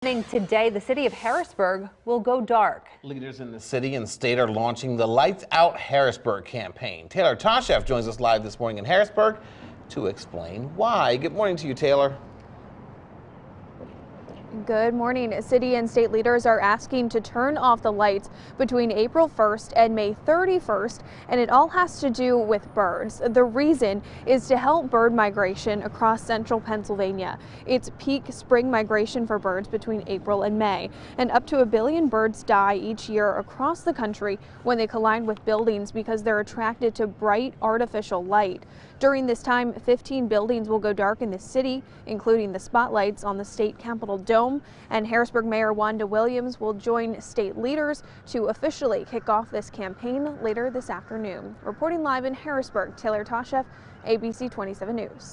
Today, the city of Harrisburg will go dark. Leaders in the city and state are launching the Lights Out Harrisburg campaign. Taylor Tosheff joins us live this morning in Harrisburg to explain why. Good morning to you, Taylor. Good morning. City and state leaders are asking to turn off the lights between April 1st and May 31st, and it all has to do with birds. The reason is to help bird migration across central Pennsylvania. It's peak spring migration for birds between April and May, and up to 1 billion birds die each year across the country when they collide with buildings because they're attracted to bright artificial light. During this time, 15 buildings will go dark in the city, including the spotlights on the state Capitol Dome, and Harrisburg Mayor Wanda Williams will join state leaders to officially kick off this campaign later this afternoon. Reporting live in Harrisburg, Taylor Tosheff, ABC 27 News.